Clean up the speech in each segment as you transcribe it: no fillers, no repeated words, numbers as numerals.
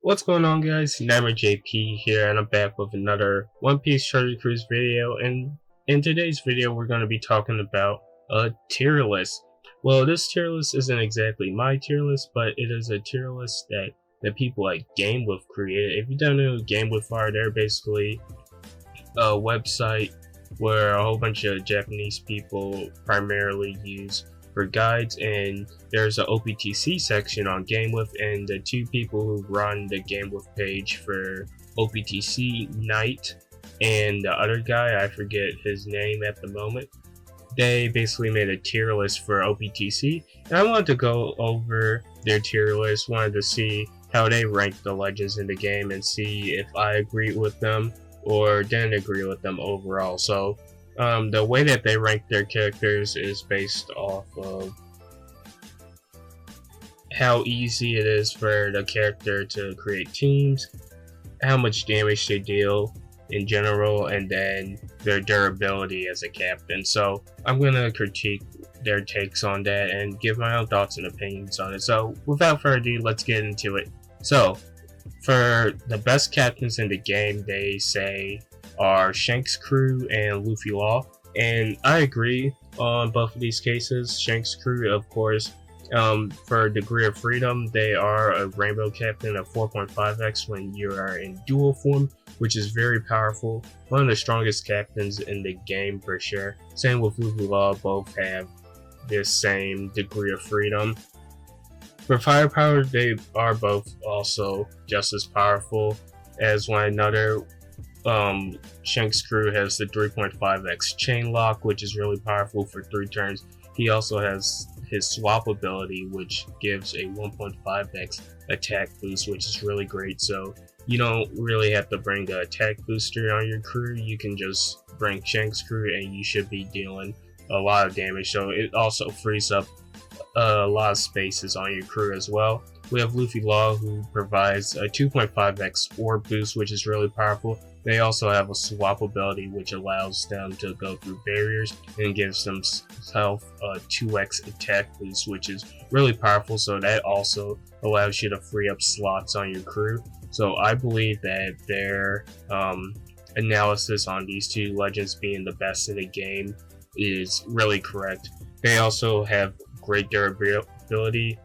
What's going on, guys? Nitemarejp here, and I'm back with another One Piece Treasure Cruise video. And in today's video, we're going to be talking about a tier list. Well, this tier list isn't exactly my tier list, but it is a tier list that people at GameWith created. If you don't know who GameWith are, they're basically a website where a whole bunch of Japanese people primarily use for guides, and there's an OPTC section on GameWith, and the two people who run the GameWith page for OPTC, Knight, and the other guy, I forget his name at the moment, they basically made a tier list for OPTC, and I wanted to go over their tier list, wanted to see how they rank the legends in the game and see if I agree with them or didn't agree with them overall. So the way that they rank their characters is based off of how easy it is for the character to create teams, how much damage they deal in general, and then their durability as a captain. So I'm going to critique their takes on that and give my own thoughts and opinions on it. So without further ado, let's get into it. So for the best captains in the game, they say are Shanks' crew and Luffy Law, and I agree on both of these cases. Shanks' crew, of course, for degree of freedom, they are a rainbow captain of 4.5x when you are in dual form, which is very powerful. One of the strongest captains in the game for sure. Same with Luffy Law, both have this same degree of freedom. For firepower, they are both also just as powerful as one another. Shanks' crew has the 3.5x chain lock, which is really powerful for 3 turns. He also has his swap ability, which gives a 1.5x attack boost, which is really great. So you don't really have to bring an attack booster on your crew. You can just bring Shanks' crew and you should be dealing a lot of damage. So it also frees up a lot of spaces on your crew as well. We have Luffy Law, who provides a 2.5x orb boost, which is really powerful. They also have a swap ability, which allows them to go through barriers and gives themselves a 2x attack boost, which is really powerful. So that also allows you to free up slots on your crew. So I believe that their analysis on these two legends being the best in the game is really correct. They also have great durability,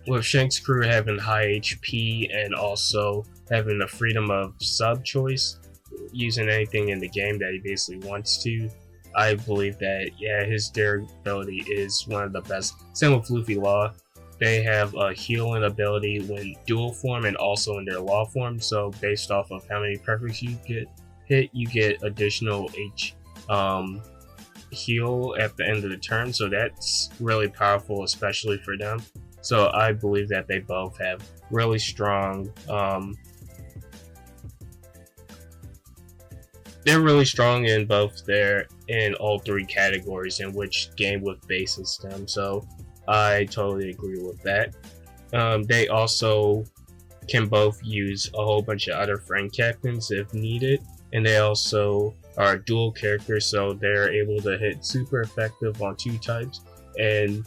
with Shanks' crew having high HP and also having the freedom of sub choice, using anything in the game that he basically wants to. I believe that, yeah, his durability is one of the best. Same with Luffy Law. They have a healing ability when dual form and also in their law form, so based off of how many perfects you get hit, you get additional heal at the end of the turn, so that's really powerful, especially for them. So I believe that they both have really strong, they're really strong in all 3 categories in which GameWith bases them. So I totally agree with that. They also can both use a whole bunch of other friend captains if needed, and they also are dual characters, so they're able to hit super effective on 2 types. And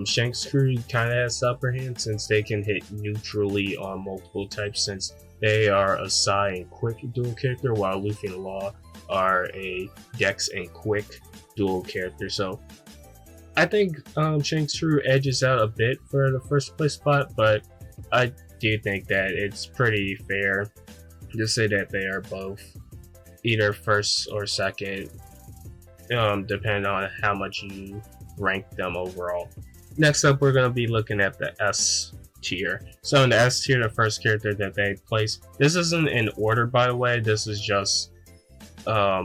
Shanks' crew kind of has the upper hand since they can hit neutrally on multiple types, since they are a Psy and Quick dual character, while Luffy and Law are a Dex and Quick dual character. So I think Shanks' crew edges out a bit for the first place spot, but I do think that it's pretty fair to say that they are both either first or second, depending on how much you rank them overall. Next up, we're going to be looking at the S tier. So in the S tier, the first character that they place, this isn't in order, by the way, this is just all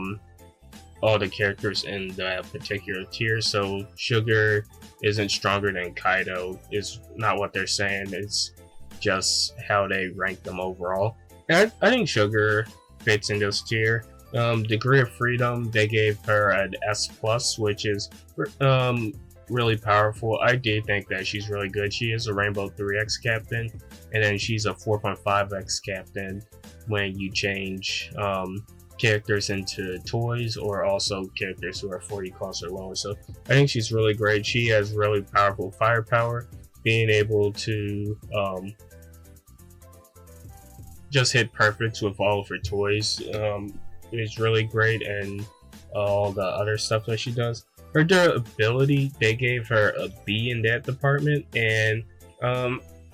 the characters in that particular tier. So Sugar isn't stronger than Kaido, is not what they're saying, it's just how they rank them overall. And I think Sugar fits in this tier. Degree of freedom, they gave her an S+, which is really powerful. I do think that she's really good. She is a Rainbow 3x captain, and then she's a 4.5x captain when you change characters into toys, or also characters who are 40 costs or lower. So I think she's really great. She has really powerful firepower, being able to just hit perfect with all of her toys. It was really great, and all the other stuff that she does. Her durability, they gave her a B in that department, and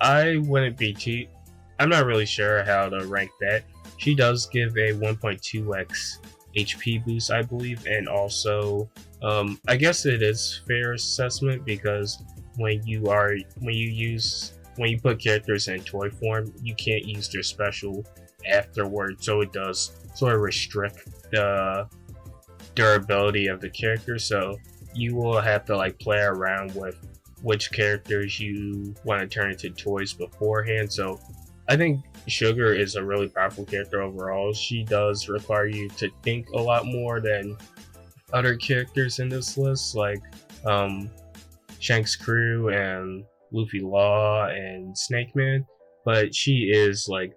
I wouldn't be too. I'm not really sure how to rank that. She does give a 1.2x HP boost, I believe, and also I guess it is fair assessment because when you put characters in toy form, you can't use their special afterward, so it does sort of restrict the durability of the character. So you will have to like play around with which characters you want to turn into toys beforehand. So I think Sugar is a really powerful character overall. She does require you to think a lot more than other characters in this list, like Shanks' crew and Luffy Law and Snake Man, but she is like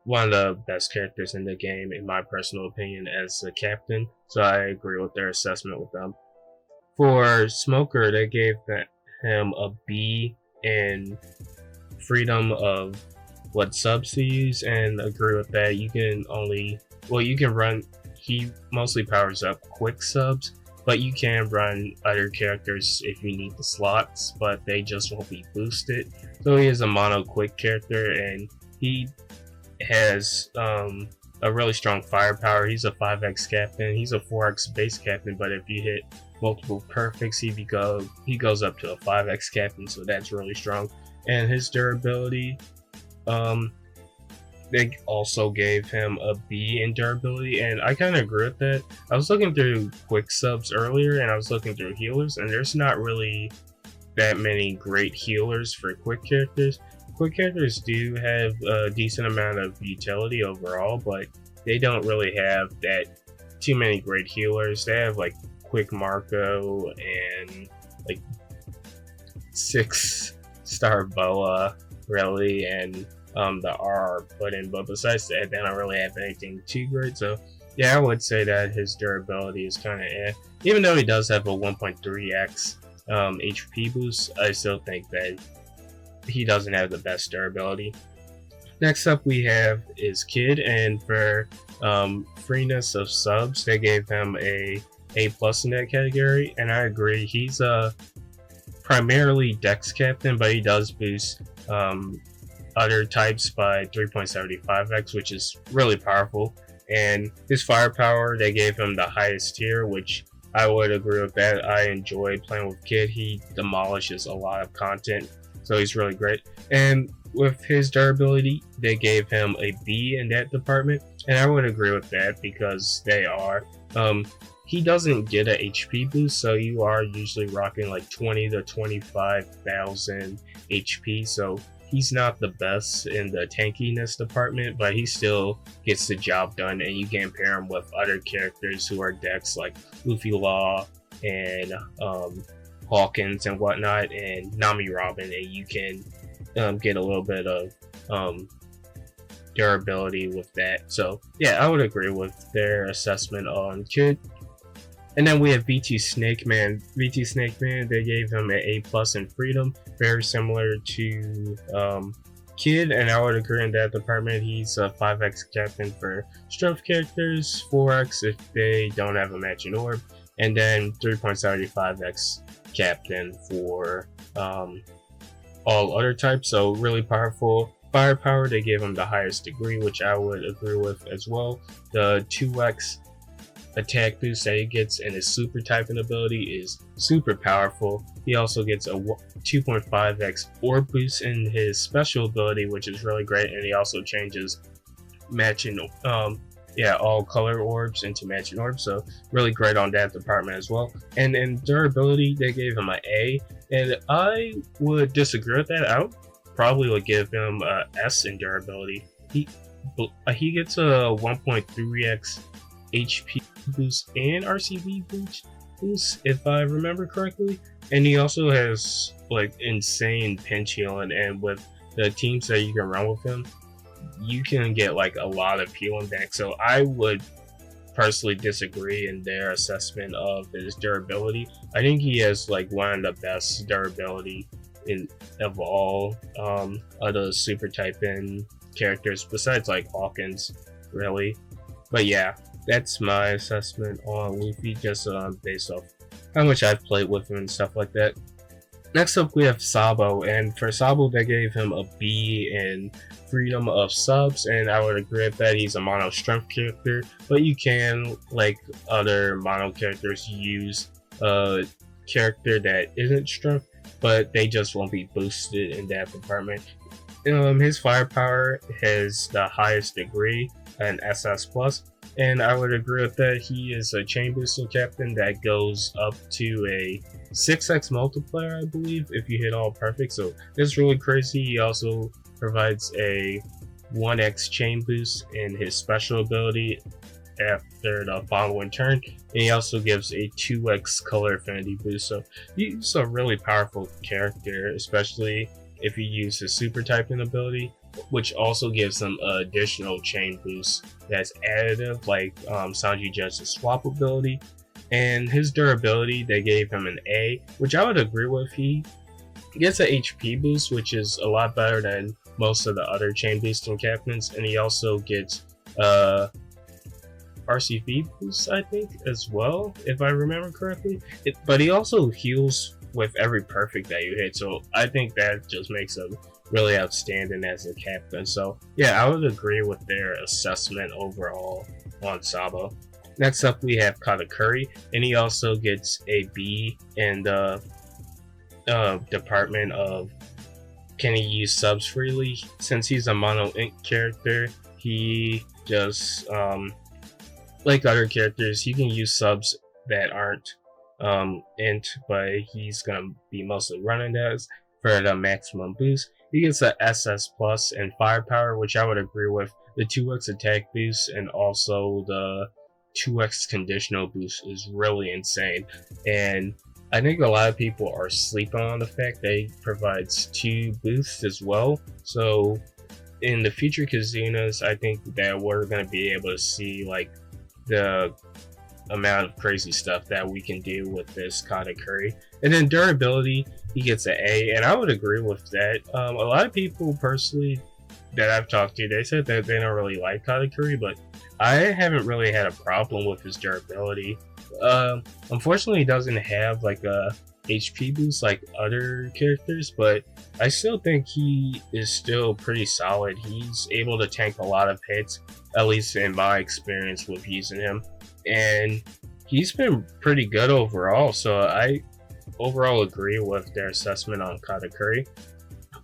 one of the best characters in the game, in my personal opinion, as a captain. So I agree with their assessment with them. For Smoker, they gave him a B in freedom of what subs to use, and agree with that. You can run. He mostly powers up quick subs, but you can run other characters if you need the slots, but they just won't be boosted. So he is a mono quick character, and he has a really strong firepower. He's a 5x captain. He's a 4x base captain, but if you hit multiple perfects, he goes up to a 5x captain, so that's really strong. And his durability, they also gave him a B in durability, and I kind of agree with that. I was looking through quick subs earlier, and I was looking through healers, and there's not really that many great healers for quick characters. Quick characters do have a decent amount of utility overall, but they don't really have that too many great healers. They have like Quick Marco and like 6-star Boa, really, and the RR Puddin', but besides that, they don't really have anything too great. So yeah, I would say that his durability is kind of even though he does have a 1.3x HP boost, I still think that he doesn't have the best durability. Next up we have is Kid, and for freeness of subs, they gave him a A+ in that category, and I agree. He's a primarily Dex captain, but he does boost other types by 3.75x, which is really powerful. And his firepower, they gave him the highest tier, which I would agree with that. I enjoy playing with Kid. He demolishes a lot of content, so he's really great. And with his durability, they gave him a B in that department, and I would agree with that because they are. He doesn't get a HP boost, so you are usually rocking like 20 to 25,000 HP, so he's not the best in the tankiness department, but he still gets the job done, and you can pair him with other characters who are decks like Luffy Law and Hawkins and whatnot, and Nitemarejp, and you can get a little bit of durability with that. So yeah, I would agree with their assessment on Kid. And then we have V2 Snake Man. V2 Snake Man, they gave him an A+ in freedom, very similar to Kid, and I would agree in that department. He's a 5x captain for strength characters, 4x if they don't have a matching orb, and then 3.75x captain for all other types. So really powerful. Firepower, they gave him the highest degree, which I would agree with as well. The 2x attack boost that he gets in his super typing ability is super powerful. He also gets a 2.5x orb boost in his special ability, which is really great, and he also changes matching all color orbs into matching orbs, so really great on that department as well. And in durability, they gave him an A, and I would disagree with that. I probably would give him a S in durability. He gets a 1.3x HP boost and RCB boost, if I remember correctly, and he also has like insane pinch healing, and with the teams that you can run with him, you can get like a lot of healing back. So I would personally disagree in their assessment of his durability. I think he has like one of the best durability of all of the super type in characters besides like Hawkins, really. But yeah, that's my assessment on Luffy, just based off how much I've played with him and stuff like that. Next up, we have Sabo, and for Sabo, they gave him a B in freedom of subs, and I would agree with that. He's a mono strength character, but you can, like other mono characters, use a character that isn't strength, but they just won't be boosted in that department. His firepower has the highest degree, an SS plus, and I would agree with that. He is a chain boosting captain that goes up to a 6x multiplier, I believe, if you hit all perfect. So that's really crazy. He also provides a 1x chain boost in his special ability after the following turn, and he also gives a 2x color affinity boost. So he's a really powerful character, especially if you use his super typing ability, which also gives him an additional chain boost that's additive, like Sanji Judge's swap ability. And his durability, they gave him an A, which I would agree with. He gets an HP boost, which is a lot better than most of the other chain boosting captains, and he also gets RCV boost, I think, as well, if I remember correctly. But he also heals with every perfect that you hit, so I think that just makes him really outstanding as a captain. So yeah, I would agree with their assessment overall on Sabo. Next up, we have Katakuri, and he also gets a B in the department of can he use subs freely. Since he's a mono int character, he just like other characters, he can use subs that aren't int, but he's gonna be mostly running those for the maximum boost. He gets a SS plus and firepower, which I would agree with. The 2x attack boost and also the 2x conditional boost is really insane, and I think a lot of people are sleeping on the fact that he provides 2 boosts as well. So in the future Kazunas, I think that we're going to be able to see like the amount of crazy stuff that we can do with this Katakuri. And then durability, he gets an A, and I would agree with that. A lot of people personally that I've talked to, they said that they don't really like Katakuri, but I haven't really had a problem with his durability. Unfortunately, he doesn't have like a HP boost like other characters, but I still think he is still pretty solid. He's able to tank a lot of hits, at least in my experience with using him, and he's been pretty good overall. So I overall agree with their assessment on Katakuri.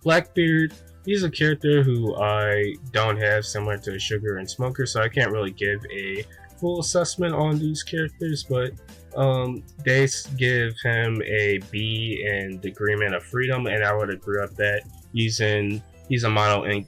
Blackbeard, he's a character who I don't have, similar to Sugar and Smoker, so I can't really give a full assessment on these characters, but they give him a B in Decrement of Freedom, and I would agree with that. He's a mono ink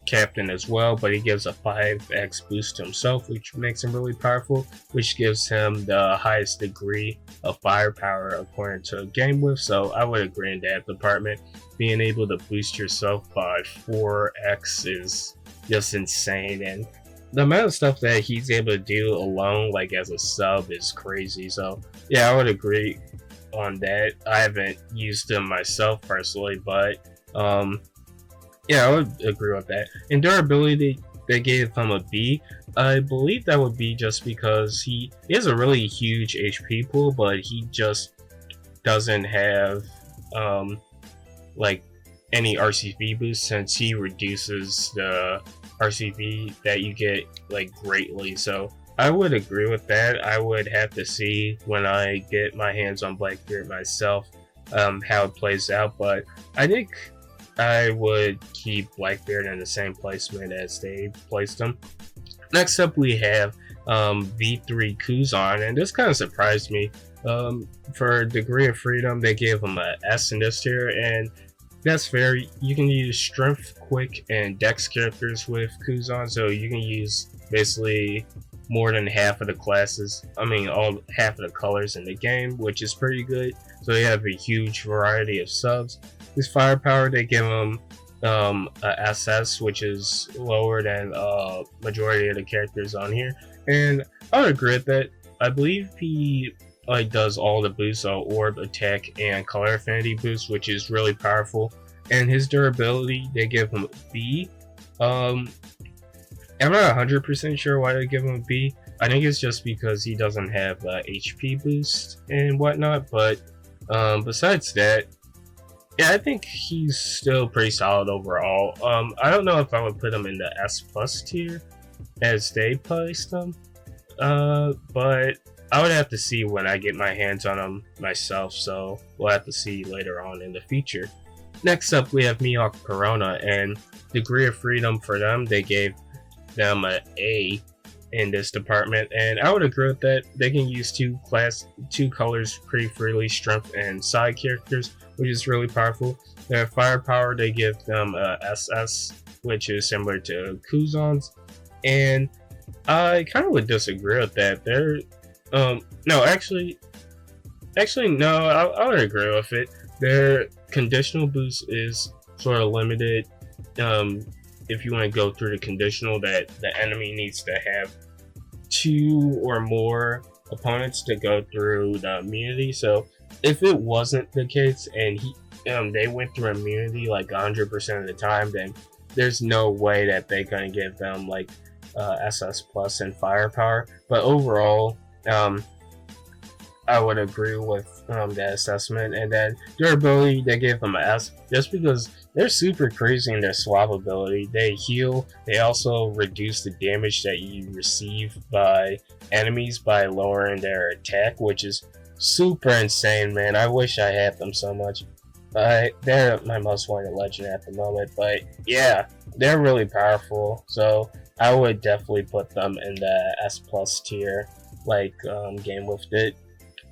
captain as well, but he gives a 5x boost to himself, which makes him really powerful, which gives him the highest degree of firepower according to GameWith. So I would agree in that department. Being able to boost yourself by 4x is just insane, and the amount of stuff that he's able to do alone, like as a sub, is crazy. So yeah, I would agree on that. I haven't used him myself personally, but yeah, I would agree with that. In durability, they gave him a B. I believe that would be just because he has a really huge HP pool, but he just doesn't have like any RCV boost, since he reduces the RCV that you get like greatly. So I would agree with that. I would have to see when I get my hands on Blackbeard myself how it plays out, but I think I would keep Blackbeard in the same placement as they placed him. Next up, we have V3 Kuzan, and this kind of surprised me. For Degree of Freedom, they gave him an S in this tier, and that's fair. You can use Strength, Quick, and Dex characters with Kuzan, so you can use basically more than half of the classes. I mean, half of the colors in the game, which is pretty good. So you have a huge variety of subs. His firepower, they give him a SS, which is lower than majority of the characters on here, and I would agree with that. I believe he does all the boosts, Orb, Attack, and Color Affinity boosts, which is really powerful. and his durability they give him a B. I'm not 100% sure why they give him a B. I think it's just because he doesn't have HP boost and whatnot, but besides that, yeah, I think he's still pretty solid overall. I don't know if I would put him in the S plus tier as they placed him, but I would have to see when I get my hands on him myself, so we'll have to see later on in the future. Next up, we have Mihawk Corona, and degree of freedom for them, they gave them an A in this department, and I would agree with that. They can use two colors pretty freely, strength and side characters, which is really powerful. Their firepower, they give them a SS, which is similar to Kuzan's, and I kind of would disagree with that. They're no, actually no, I would agree with it. Their conditional boost is sort of limited. If you want to go through the conditional, that the enemy needs to have 2 or more opponents to go through the immunity. So if it wasn't the case and they went through immunity like 100% of the time, then there's no way that they're gonna give them like SS plus and firepower. But overall, I would agree with that assessment. And then durability, they gave them an S just because they're super crazy in their swap ability. They heal. They also reduce the damage that you receive by enemies by lowering their attack, which is super insane, man. I wish I had them so much. They're my most wanted legend at the moment. But yeah, they're really powerful. So I would definitely put them in the S plus tier, like GameWith did.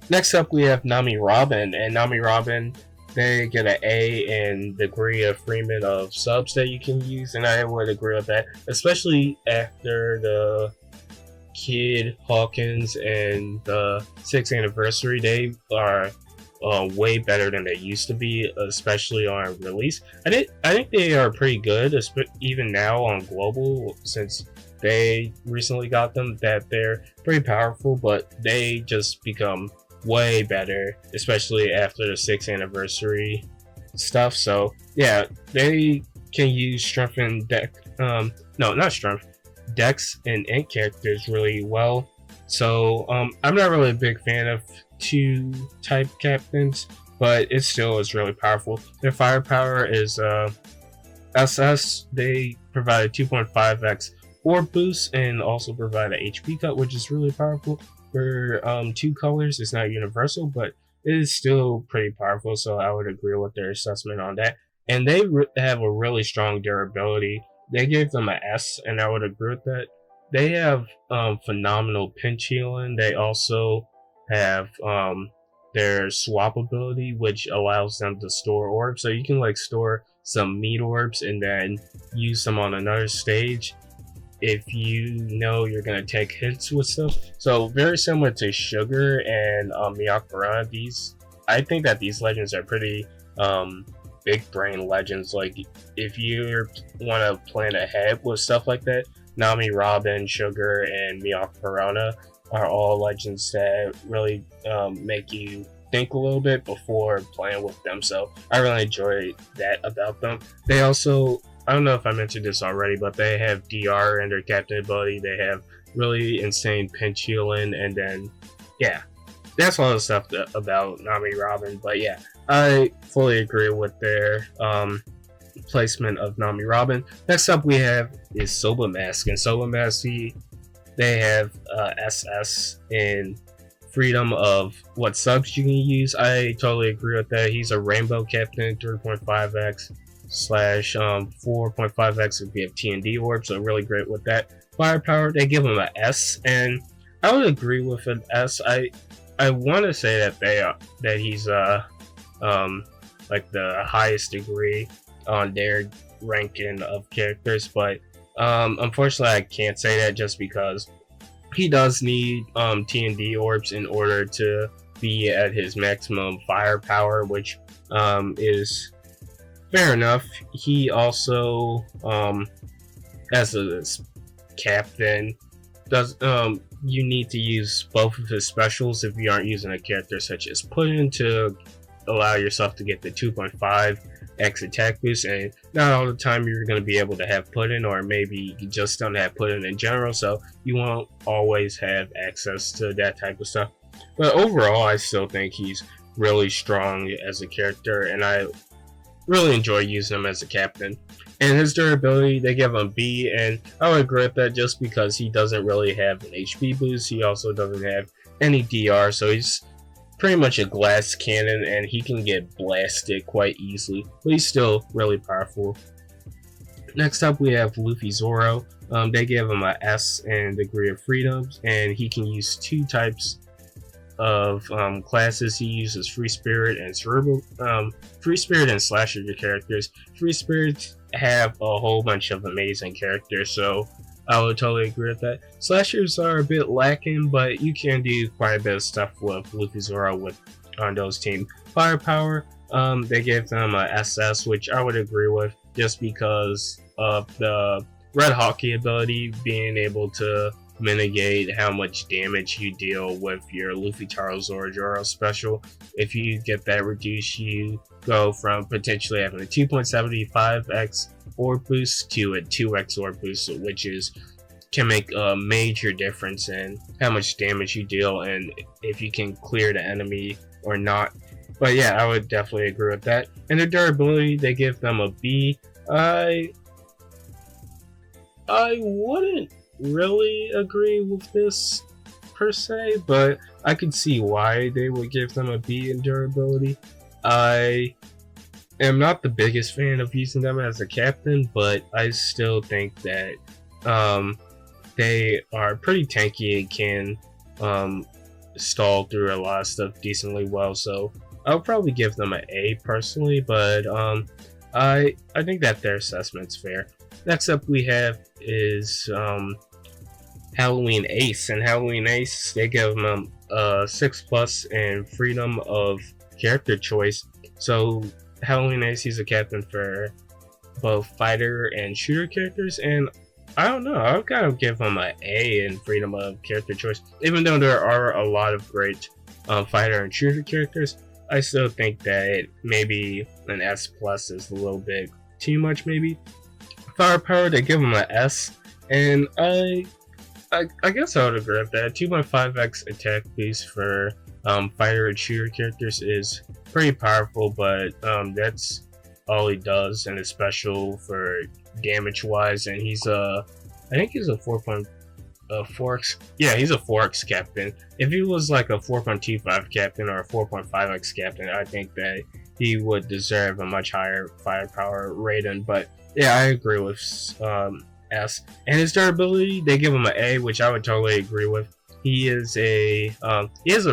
Next up, we have Nami Robin, and Nami Robin, they get an A in degree of freedom of subs that you can use, and I would agree with that, especially after the Kid, Hawkins, and the 6th anniversary. They are way better than they used to be, especially on release. I think they are pretty good, even now on global, since they recently got them, that they're pretty powerful, but they just become way better, especially after the 6th anniversary stuff. So yeah, they can use strength and dex and int characters really well. So I'm not really a big fan of 2 type captains, but it still is really powerful. Their firepower is SS. They provide a 2.5x orb boost and also provide a HP cut, which is really powerful. For 2 colors, it's not universal, but it is still pretty powerful, so I would agree with their assessment on that. And they have a really strong durability. They gave them an S, and I would agree with that. They have phenomenal pinch healing. They also have their swap ability, which allows them to store orbs. So you can like store some meat orbs and then use them on another stage if you know you're gonna take hits with stuff. So very similar to Sugar and Miyakura. I think that these legends are pretty big brain legends. Like if you want to plan ahead with stuff like that, Nami, Robin, Sugar, and Miyakura are all legends that really make you think a little bit before playing with them. So I really enjoy that about them. They also, I don't know if I mentioned this already, but they have DR in their captain ability. They have really insane pinch healing, and then yeah, that's all the stuff about Nami Robin. But yeah, I fully agree with their placement of Nami Robin. Next up, we have is Sabo Mask, and Sabo Mask, they have SS in freedom of what subs you can use. I totally agree with that. He's a rainbow captain, 3.5x slash 4.5x if you have TND orbs, so really great with that. Firepower, they give him an S, and I would agree with an S. I want to say that he's like the highest degree on their ranking of characters, but unfortunately I can't say that just because he does need TND orbs in order to be at his maximum firepower, which is fair enough. He also, as a captain, does you need to use both of his specials if you aren't using a character such as Puddin to allow yourself to get the 2.5 X attack boost, and not all the time you're going to be able to have Puddin', or maybe you just don't have Puddin' in general, so you won't always have access to that type of stuff. But overall, I still think he's really strong as a character, and I really enjoy using him as a captain. And his durability, they give him B, and I would agree with that just because he doesn't really have an HP boost. He also doesn't have any DR, so he's pretty much a glass cannon, and he can get blasted quite easily, but he's still really powerful. Next up, we have Luffy Zoro. They give him a S in degree of freedom, and he can use 2 types of classes. He uses Free Spirit and Cerebral. Free Spirit and Slasher characters. Free Spirits have a whole bunch of amazing characters, so I would totally agree with that. Slashers are a bit lacking, but you can do quite a bit of stuff with Luffy Zoro on those teams. Firepower, they gave them a SS, which I would agree with, just because of the Red Hockey ability, being able to mitigate how much damage you deal with your Luffy Taro Zoro special. If you get that reduced, you go from potentially having a 2.75x orb boost to a 2x orb boost, which can make a major difference in how much damage you deal and if you can clear the enemy or not. But yeah, I would definitely agree with that. And the durability, they give them a B. I wouldn't really agree with this per se, but I could see why they would give them a B in durability. I am not the biggest fan of using them as a captain, but I still think that they are pretty tanky and can stall through a lot of stuff decently well, so I'll probably give them an A personally, but I think that their assessment's fair. Next up we have is Halloween Ace, and Halloween Ace, they give them 6+ in freedom of character choice. So Halloween Ace, he's a captain for both fighter and shooter characters, and I don't know, I'll kind of give him an A in freedom of character choice. Even though there are a lot of great fighter and shooter characters, I still think that maybe an S+ is a little bit too much maybe. Firepower, they give him an S, and I guess I would agree with that. 2.5x attack boost for fighter and shooter characters is pretty powerful, but that's all he does, and it's special for damage wise. And he's I think he's a 4x. Yeah, he's a 4x captain. If he was like a 4.25 captain or a 4.5x captain, I think that he would deserve a much higher firepower rating. But yeah, I agree with S. And his durability, they give him an A, which I would totally agree with. He has a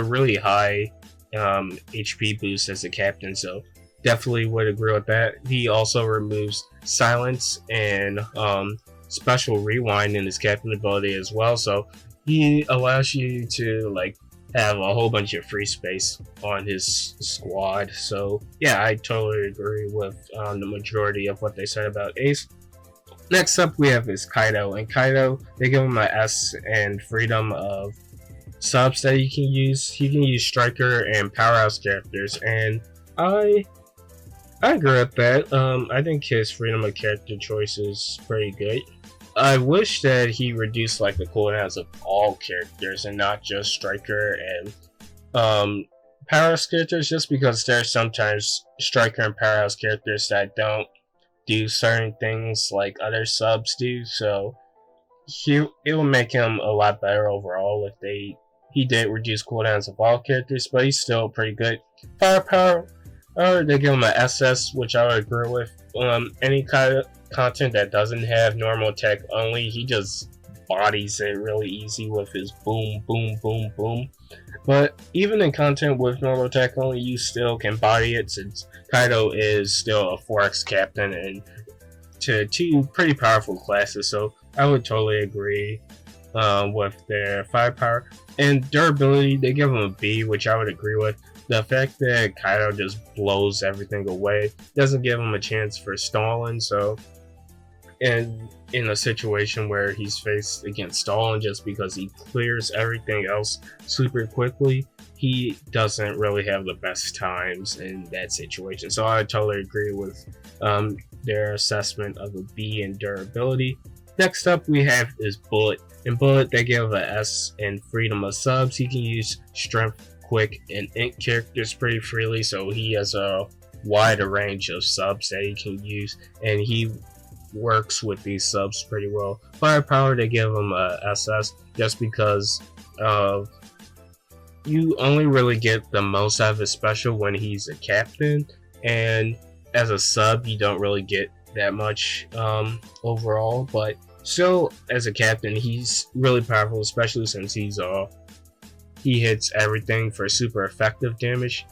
really high HP boost as a captain, so definitely would agree with that. He also removes silence and special rewind in his captain ability as well, so he allows you to like have a whole bunch of free space on his squad. So yeah, I totally agree with the majority of what they said about Ace. Next up we have is Kaido, and Kaido, they give him an S and freedom of subs that you can use. He can use striker and powerhouse characters, and I agree with that. I think his freedom of character choice is pretty good. I wish that he reduced like the cooldowns of all characters and not just striker and powerhouse characters, just because there are sometimes striker and powerhouse characters that don't do certain things like other subs do, so it will make him a lot better overall if he did reduce cooldowns of all characters, but he's still pretty good. Firepower, they give him an SS, which I would agree with. Any kind of content that doesn't have normal attack only, he just bodies it really easy with his boom, boom, boom, boom. But even in content with normal attack only, you still can body it, since Kaido is still a 4x captain and to 2 pretty powerful classes, so I would totally agree with their firepower. And durability, they give him a B, which I would agree with. The fact that Kaido just blows everything away doesn't give him a chance for stalling, so and in a situation where he's faced against Stalin, just because he clears everything else super quickly, he doesn't really have the best times in that situation. So I totally agree with their assessment of a B in durability. Next up we have is Bullet. In Bullet, they give a S in freedom of subs. He can use strength, quick, and ink characters pretty freely, so he has a wider range of subs that he can use, and he works with these subs pretty well. Firepower, they give him a SS just because you only really get the most out of his special when he's a captain, and as a sub you don't really get that much overall, but still as a captain he's really powerful, especially since he hits everything for super effective damage,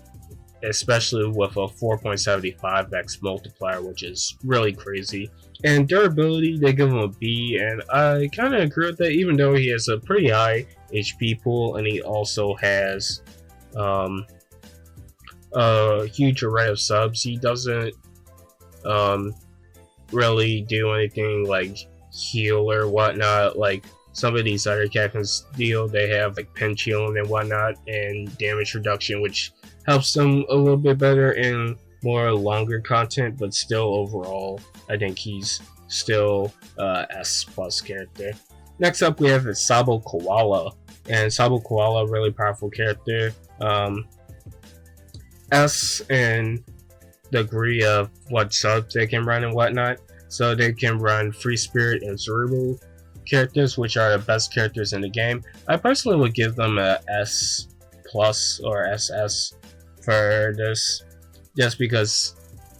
especially with a 4.75x multiplier, which is really crazy. And durability, they give him a B, and I kind of agree with that, even though he has a pretty high HP pool and he also has a huge array of subs. He doesn't really do anything like heal or whatnot like some of these other captains deal. They have like pinch healing and whatnot and damage reduction, which helps them a little bit better in more longer content, but still overall I think he's still S plus character. Next up we have Sabo Koala, and Sabo Koala, really powerful character, S in degree of what subs they can run and whatnot. So they can run Free Spirit and Cerebral characters, which are the best characters in the game. I personally would give them a S plus or SS for this, just because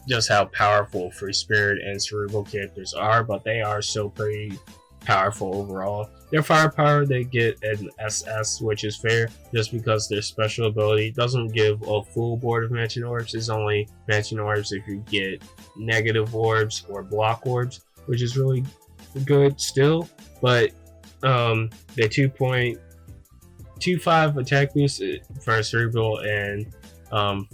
just how powerful Free Spirit and Cerebral characters are, but they are still pretty powerful overall. Their firepower, they get an SS, which is fair, just because their special ability doesn't give a full board of Mansion Orbs. It's only Mansion Orbs if you get negative orbs or block orbs, which is really good still. But the 2.25 attack boost for Cerebral and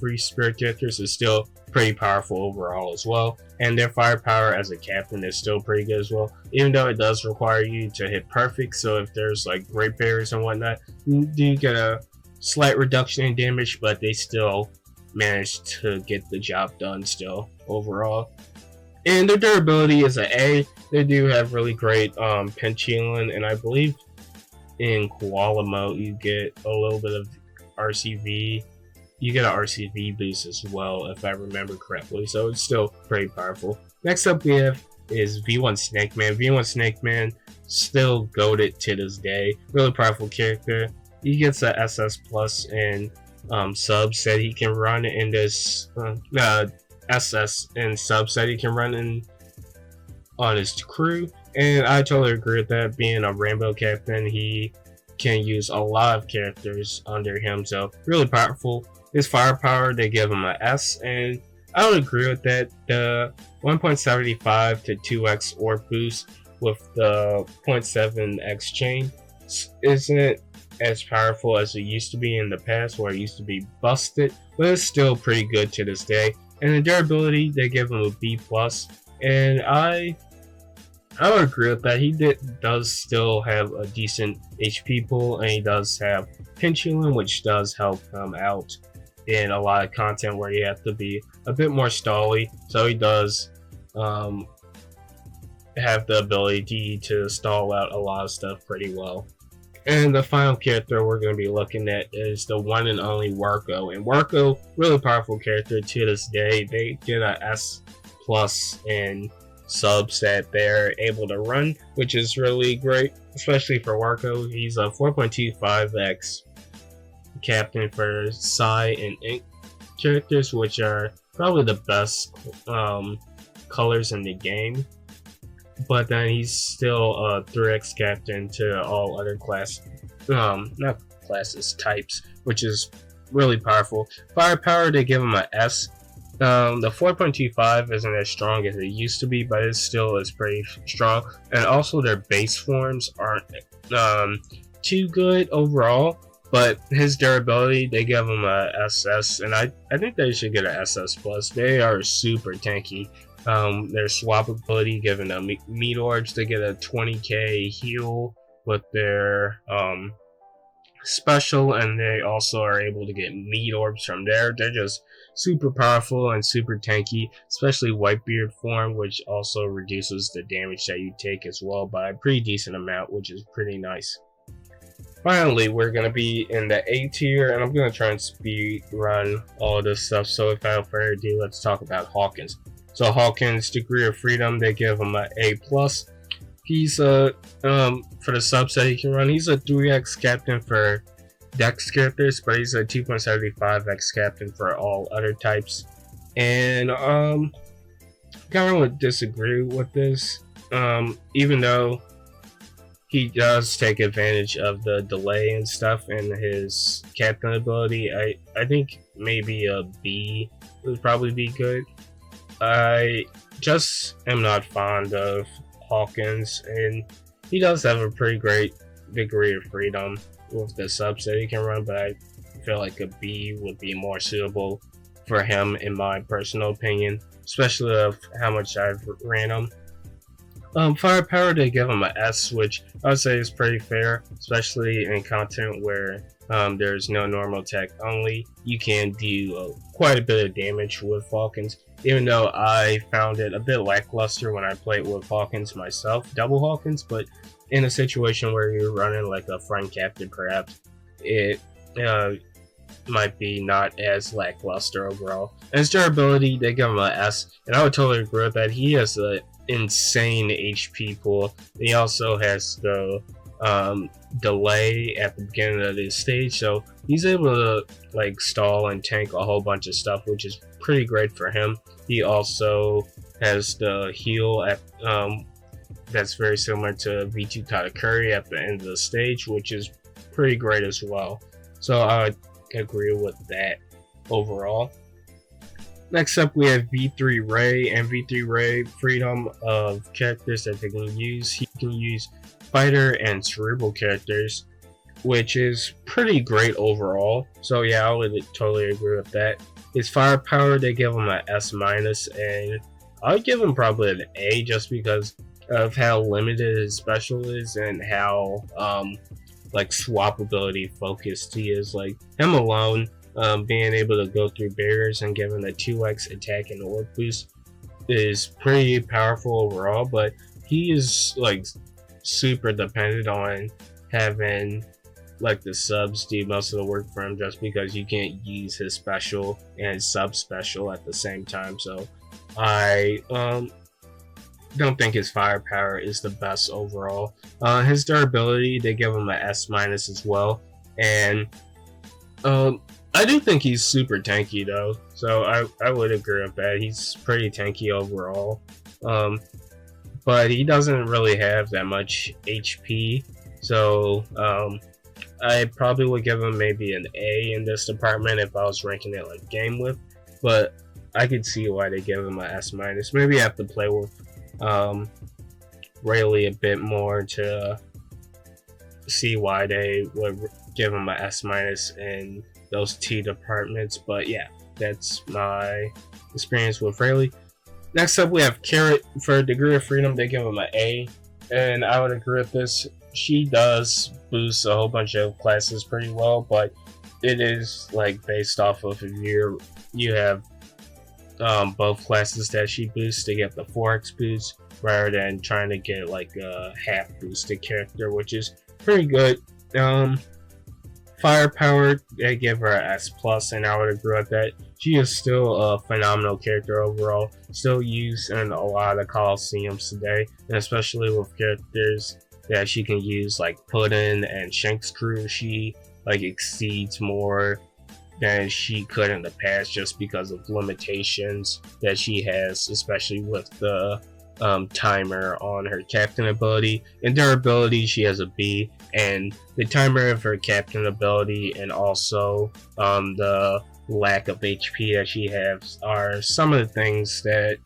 Free Spirit characters is still pretty powerful overall as well, and their firepower as a captain is still pretty good as well, even though it does require you to hit perfect. So if there's like great barriers and whatnot, you do get a slight reduction in damage, but they still manage to get the job done still overall. And their durability is an A. They do have really great pinch healing, and I believe in Koala mode you get a little bit of RCV. You get an RCV boost as well, if I remember correctly, so it's still pretty powerful. Next up we have is V1 Snake Man. V1 Snake Man, still goated to this day. Really powerful character. He gets a SS plus in subs that he can run in this SS and subs that he can run in on his crew, and I totally agree with that. Being a Rainbow captain, he can use a lot of characters under him, so really powerful. His firepower, they give him a S, and I would agree with that. The 1.75 to 2x orb boost with the 0.7x chain isn't as powerful as it used to be in the past, where it used to be busted, but it's still pretty good to this day. And the durability, they give him a B plus, and I would agree with that. He does still have a decent HP pool, and he does have pinch healing, which does help him out in a lot of content where you have to be a bit more stally. So he does have the ability to stall out a lot of stuff pretty well. And the final character we're going to be looking at is the one and only Warco. And Warco, really powerful character to this day. They get a S plus in subs that they're able to run, which is really great, especially for Warco. He's a 4.25x captain for Psy and Ink characters, which are probably the best colors in the game. But then he's still a 3x captain to all other not classes, types, which is really powerful. Firepower, they give him a S. The 4.25 isn't as strong as it used to be, but it still is pretty strong. And also their base forms aren't too good overall, but his durability, they give him a SS, and I think they should get an SS plus. They are super tanky. Their swap ability, giving them meat orbs, they get a 20k heal with their special, and they also are able to get meat orbs from there. They're just super powerful and super tanky, especially Whitebeard form, which also reduces the damage that you take as well by a pretty decent amount, which is pretty nice. Finally, we're going to be in the A tier, and I'm going to try and speed run all of this stuff. So without further ado, let's talk about Hawkins. So Hawkins, degree of freedom, they give him an A+. He's for the subs that he can run, he's a 3x captain for Dex characters, but he's a 2.75x captain for all other types. And kind of would disagree with this, even though he does take advantage of the delay and stuff in his captain ability. I think maybe a B would probably be good. I just am not fond of Hawkins, and he does have a pretty great degree of freedom with the subs that he can run, but I feel like a B would be more suitable for him in my personal opinion, especially of how much I've ran him. Firepower, they give him an S, which I would say is pretty fair, especially in content where there's no normal attack only. You can do quite a bit of damage with Hawkins, even though I found it a bit lackluster when I played with Hawkins myself, double Hawkins, but in a situation where you're running like a friend captain perhaps, it might be not as lackluster overall. And his durability, they give him an S, and I would totally agree with that. He has an insane HP pool. He also has the delay at the beginning of this stage, so he's able to like stall and tank a whole bunch of stuff, which is pretty great for him. He also has the heal at that's very similar to V2 Katakuri at the end of the stage, which is pretty great as well. So I would agree with that overall. Next up, we have V3 Ray, and V3 Ray, freedom of characters that they can use. He can use fighter and cerebral characters, which is pretty great overall. So yeah, I would totally agree with that. His firepower, they give him an S-, and I would give him probably an A just because of how limited his special is and how like swappability focused he is. Like him alone, being able to go through barriers and giving a 2x attack and orb boost is pretty powerful overall, but he is like super dependent on having like the subs do most of the work for him, just because you can't use his special and sub special at the same time. So I don't think his firepower is the best overall. His durability, they give him an S- as well, and I do think he's super tanky though, so I would agree with that. He's pretty tanky overall, but he doesn't really have that much HP, so I probably would give him maybe an A in this department if I was ranking it like GameWith, but I could see why they give him an S-. Maybe I have to play with Rayleigh a bit more to see why they would give him an S- in those two departments, but yeah, that's my experience with Rayleigh. Next up, we have Carrot. For degree of freedom, they give him an A, and I would agree with this. She does boost a whole bunch of classes pretty well, but it is like based off of if you have both classes that she boosts to get the 4x boost rather than trying to get like a half boosted character, which is pretty good. Firepower, they give her an S+, and I would agree with that. She is still a phenomenal character overall, still used in a lot of Coliseums today, and especially with characters that she can use like Puddin and Shanks crew, she like exceeds more than she could in the past just because of limitations that she has, especially with the timer on her captain ability. In durability, she has a B, and the timer of her captain ability and also the lack of HP that she has are some of the things that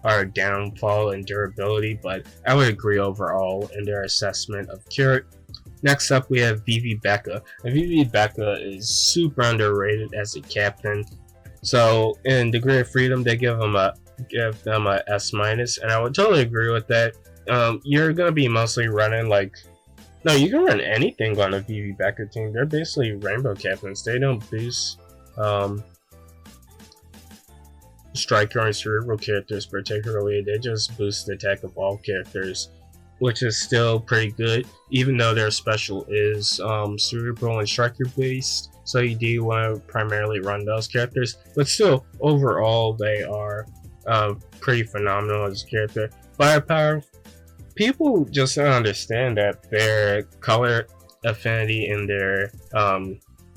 are a downfall in durability, but I would agree overall in their assessment of Carrot. Next up, we have Vivi Becca. And Vivi Becca is super underrated as a captain. So in degree of freedom, they give him a give them a S minus, and I would totally agree with that. You're gonna be mostly running like, no, you can run anything on a VV backer team. They're basically rainbow captains. They don't boost striker and cerebral characters particularly. They just boost the attack of all characters, which is still pretty good, even though their special is cerebral and striker based. So you do want to primarily run those characters, but still, overall, they are pretty phenomenal as a character. Firepower, people just don't understand that their color affinity and their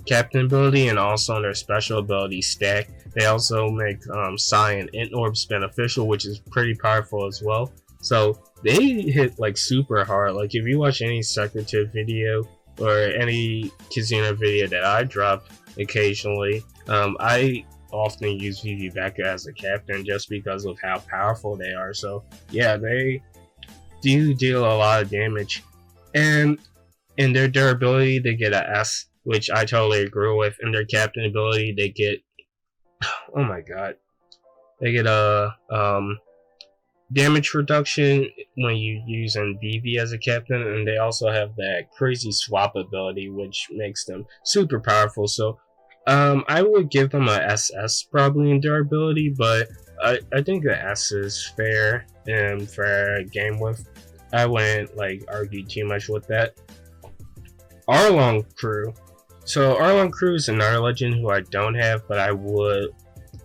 captain ability and also their special ability stack. They also make Psi and Int Orbs beneficial, which is pretty powerful as well. So they hit like super hard. Like if you watch any Secretive video or any Kizuna video that I drop occasionally, I often use VV Backer as a captain just because of how powerful they are. So yeah, they do deal a lot of damage, and in their durability they get a S, which I totally agree with. In their captain ability they get, oh my god, they get a damage reduction when you use VV as a captain, and they also have that crazy swap ability which makes them super powerful. So I would give them a SS probably in durability, but I think the S is fair and for GameWith. I wouldn't like argue too much with that. Arlong Crew. So Arlong Crew is another legend who I don't have, but I would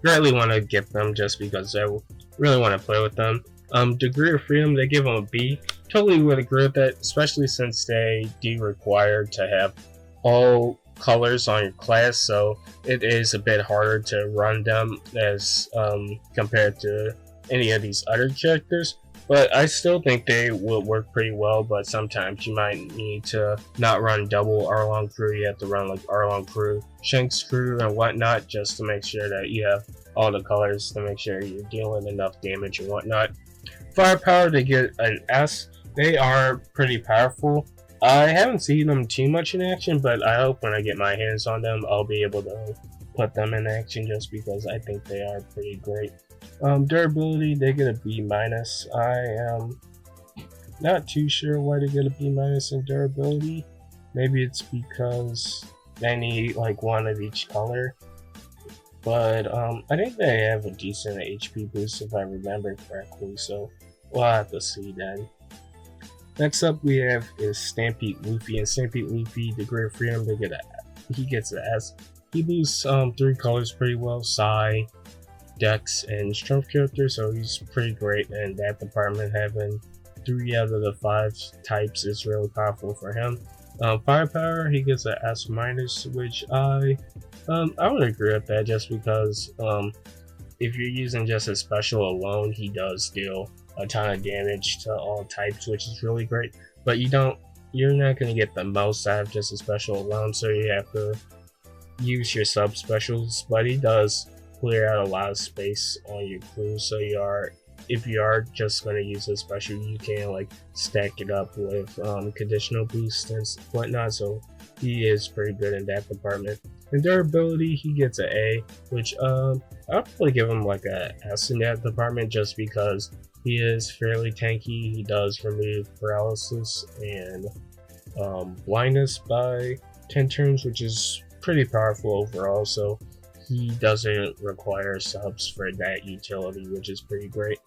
greatly want to get them just because I really want to play with them. Degree of Freedom, they give them a B. Totally would agree with that, especially since they do require to have all colors on your class, so it is a bit harder to run them as compared to any of these other characters. But I still think they will work pretty well, but sometimes you might need to not run double Arlong Crew. You have to run like Arlong Crew, Shanks Crew, and whatnot, just to make sure that you have all the colors to make sure you're dealing enough damage and whatnot. Firepower, they get an S. They are pretty powerful. I haven't seen them too much in action, but I hope when I get my hands on them, I'll be able to put them in action just because I think they are pretty great. Durability, they get a B minus. I am not too sure why they get a B minus in durability. Maybe it's because they need like one of each color. But I think they have a decent HP boost if I remember correctly, so we'll have to see then. Next up we have is Stampede Luffy, and Stampede Luffy, Degree of Freedom, he gets an S. He boosts 3 colors pretty well, Psi, Dex, and Strength characters, so he's pretty great in that department. Having 3 out of the 5 types is really powerful for him. Firepower, he gets an S minus, which I would agree with that just because if you're using just a special alone, he does deal a ton of damage to all types, which is really great. But you're not going to get the most out of just a special alone, so you have to use your sub specials. But he does clear out a lot of space on your crew, so if you are just going to use a special, you can like stack it up with conditional boosts and whatnot, so he is pretty good in that department. In durability, he gets an A, which I'll probably give him like a S in that department just because he is fairly tanky. He does remove paralysis and blindness by 10 turns, which is pretty powerful overall, so he doesn't require subs for that utility, which is pretty great.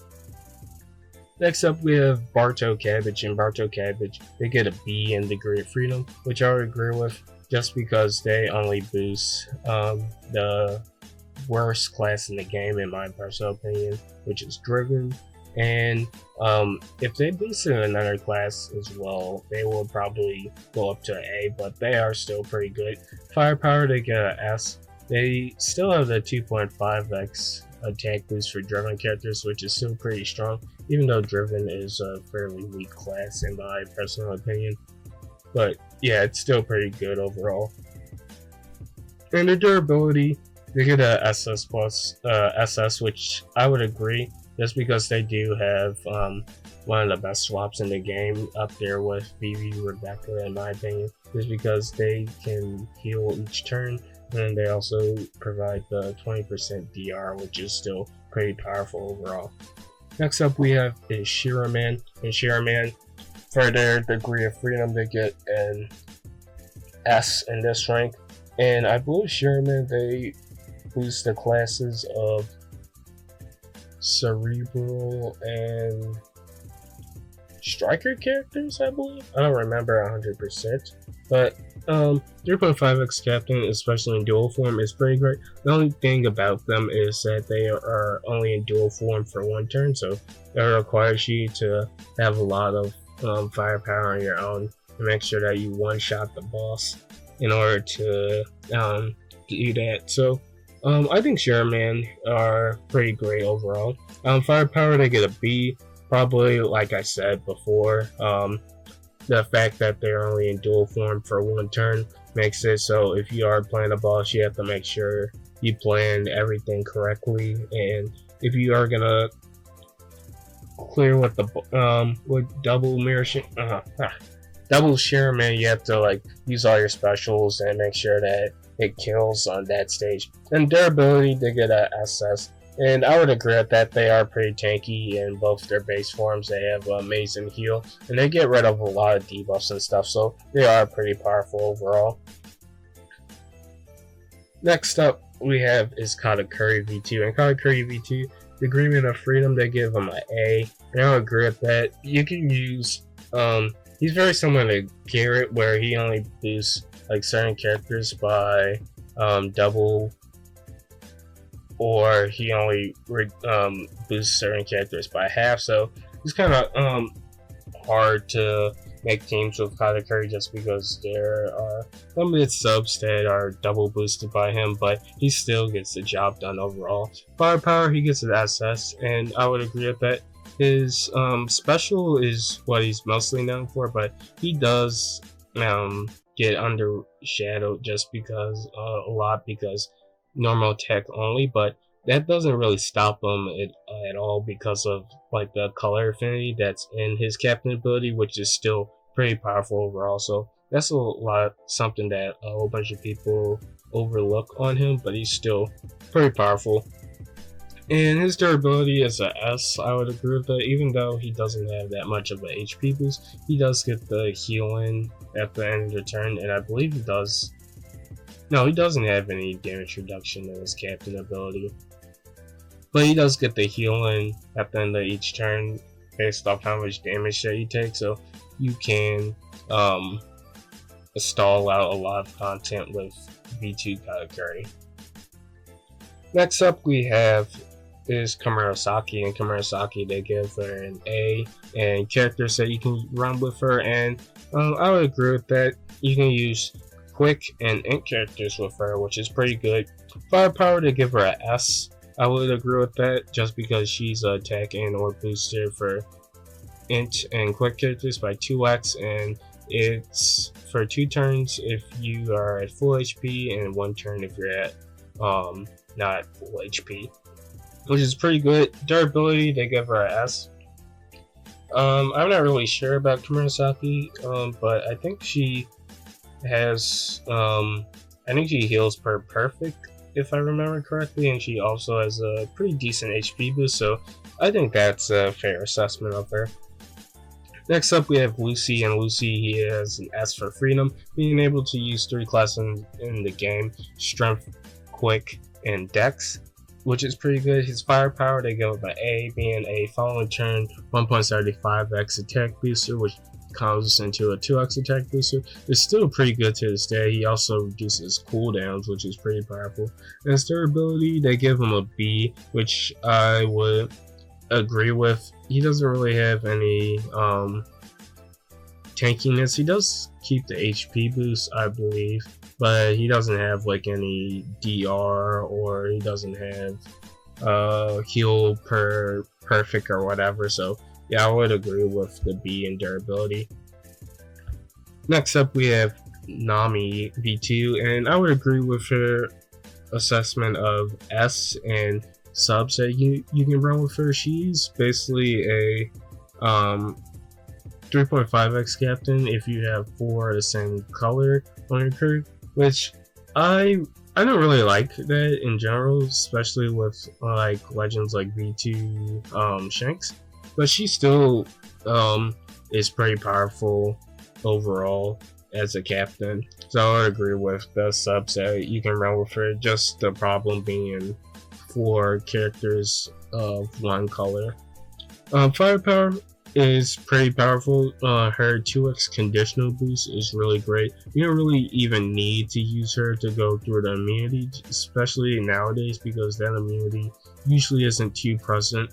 Next up we have Bartow Cabbage, and Bartow Cabbage, they get a B in Degree of Freedom, which I would agree with just because they only boost the worst class in the game in my personal opinion, which is Driven. And if they boosted another class as well, they will probably go up to an A, but they are still pretty good. Firepower, they get an S. They still have the 2.5x attack boost for Driven characters, which is still pretty strong, even though Driven is a fairly weak class in my personal opinion. But yeah, it's still pretty good overall. And the durability, they get a SS plus SS, which I would agree, just because they do have one of the best swaps in the game, up there with Vivi Rebecca in my opinion, just because they can heal each turn, and they also provide the 20% DR, which is still pretty powerful overall. Next up we have is Shira Man. And Shira Man, for their degree of freedom, they get an S in this rank. And I believe Shira Man, they boost the classes of Cerebral and Striker characters, I believe. I don't remember 100%, but 3.5x Captain, especially in dual form, is pretty great. The only thing about them is that they are only in dual form for one turn, so it requires you to have a lot of firepower on your own to make sure that you one-shot the boss in order to do that. So I think Shira Man are pretty great overall. Firepower, they get a B. Probably, like I said before, the fact that they're only in dual form for one turn makes it so if you are playing a boss, you have to make sure you plan everything correctly. And if you are gonna clear with the with double mirror double Shira Man, you have to like use all your specials and make sure that it kills on that stage. And durability, they get a SS. And I would agree with that. They are pretty tanky in both their base forms. They have amazing heal, and they get rid of a lot of debuffs and stuff, so they are pretty powerful overall. Next up we have is Katakuri V2, and Katakuri V2, the Agreement of Freedom, they give him an A, and I would agree with that. You can use, he's very similar to Garrett, where he only boosts like certain characters by double, or he only boosts certain characters by half, so it's kind of hard to make teams with Katakuri just because there are limited subs that are double boosted by him, but he still gets the job done overall. Firepower, he gets an SS, and I would agree with that. His special is what he's mostly known for, but he does get undershadowed just because a lot because normal attack only, but that doesn't really stop him at all because of like the color affinity that's in his captain ability, which is still pretty powerful overall. So that's something that a whole bunch of people overlook on him, but he's still pretty powerful. And his durability is a S. I would agree with that. Even though he doesn't have that much of an HP boost, he does get the healing at the end of the turn, and I believe he does. No, he doesn't have any damage reduction in his captain ability, but he does get the healing at the end of each turn based off how much damage that you take, so you can stall out a lot of content with V2 Katakuri. Next up we have is Komurasaki, and Komurasaki, they give her an A, and characters that you can run with her, and I would agree with that. You can use quick and int characters with her, which is pretty good. Firepower, they give her a S. I would agree with that just because she's attack and or booster for int and quick characters by 2x, and it's for 2 turns if you are at full HP and 1 turn if you're at not full HP, which is pretty good. Durability, they give her a S. I'm not really sure about Komurasaki, but I think she has I think she heals per perfect if I remember correctly, and she also has a pretty decent HP boost, so I think that's a fair assessment of her. Next up we have Lucy, and Lucy, he has an S for freedom, being able to use 3 classes in the game: strength, quick, and dex, which is pretty good. His firepower, they give him an A, being a following turn 1.75x attack booster, which comes into a 2x attack booster. It's still pretty good to this day. He also reduces cooldowns, which is pretty powerful. And his durability, they give him a B, which I would agree with. He doesn't really have any tankiness. He does keep the HP boost, I believe, but he doesn't have like any DR, or he doesn't have heal per perfect or whatever, so yeah, I would agree with the B in durability. Next up we have Nami B2, and I would agree with her assessment of S and subs that you can run with her. She's basically a 3.5x captain if you have 4 of the same color on your card, which I I don't really like that in general, especially with like legends like V2 Shanks, but she still is pretty powerful overall as a captain. So I would agree with the subset. You can run with her. Just the problem being for characters of one color. Firepower is pretty powerful. Her 2x conditional boost is really great. You don't really even need to use her to go through the immunity, especially nowadays, because that immunity usually isn't too present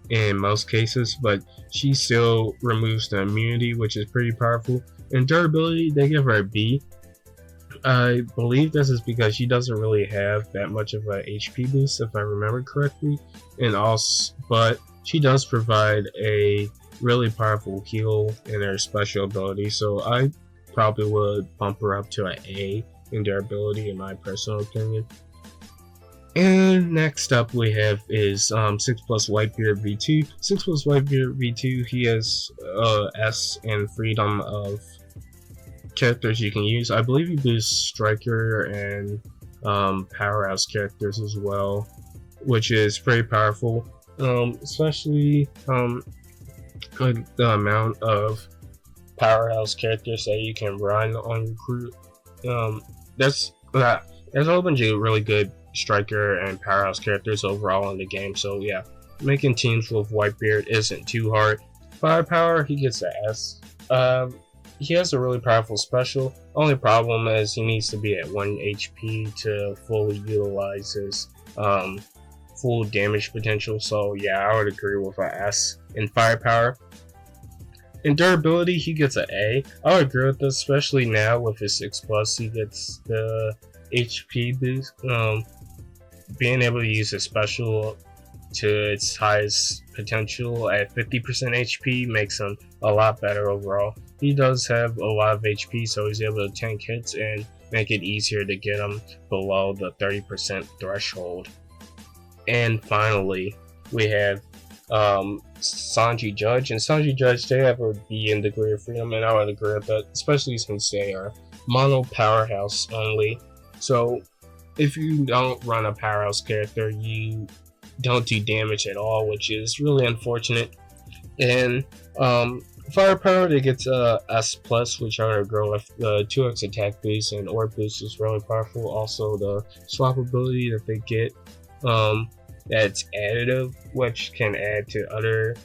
in most cases, but she still removes the immunity, which is pretty powerful. And durability, they give her a B. I believe this is because she doesn't really have that much of a HP boost, if I remember correctly, and also, but she does provide a really powerful heal in her special ability, so I probably would bump her up to an A in durability, in my personal opinion. And next up we have is 6+ Whitebeard V2. 6+ Whitebeard V2, he has S and freedom of characters you can use. I believe he boosts striker and powerhouse characters as well, which is pretty powerful, especially with the amount of powerhouse characters that you can run on your crew. There's a whole bunch of really good striker and powerhouse characters overall in the game, so yeah, making teams with Whitebeard isn't too hard. Firepower, he gets an S. He has a really powerful special. Only problem is he needs to be at 1 HP to fully utilize his full damage potential. So yeah, I would agree with an S in firepower. In durability, he gets an A. I would agree with this, especially now with his 6+. He gets the HP boost. Being able to use his special to its highest potential at 50% HP makes him a lot better overall. He does have a lot of HP, so he's able to tank hits and make it easier to get him below the 30% threshold. And finally, we have Sanji Judge, and Sanji Judge, they have a B in degree of freedom, and I would agree with that, especially since they are mono powerhouse only. So if you don't run a powerhouse character, you don't do damage at all, which is really unfortunate. And firepower, they get S+, which I would agree with. The 2x attack boost and orb boost is really powerful. Also, the swap ability that they get, that's additive, which can add to other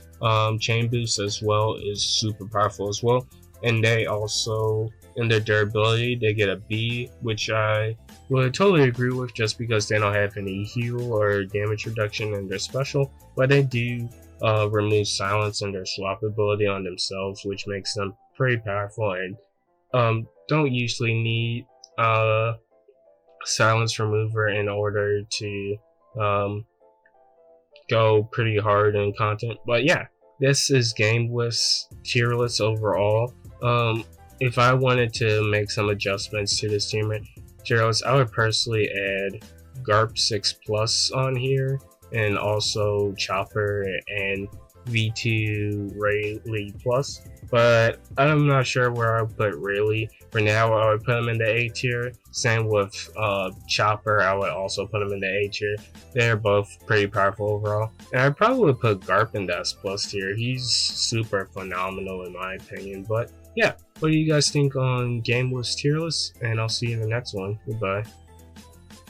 chain boosts as well, is super powerful as well. And they also, in their durability, they get a B, which I would totally agree with, just because they don't have any heal or damage reduction in their special, but they do remove silence in their swap ability on themselves, which makes them pretty powerful, and don't usually need silence remover in order to go pretty hard in content. But yeah, this is GameWith's tier list overall. If I wanted to make some adjustments to this tier list, I would personally add Garp 6+ on here, and also Chopper and V2 Rayleigh Plus. But I'm not sure where I would put Rayleigh. For now, I would put him in the A tier. Same with Chopper, I would also put him in the A tier. They're both pretty powerful overall. And I probably would put Garp in the S+ tier. He's super phenomenal in my opinion. But yeah, what do you guys think on GameWith's tier list? And I'll see you in the next one. Goodbye.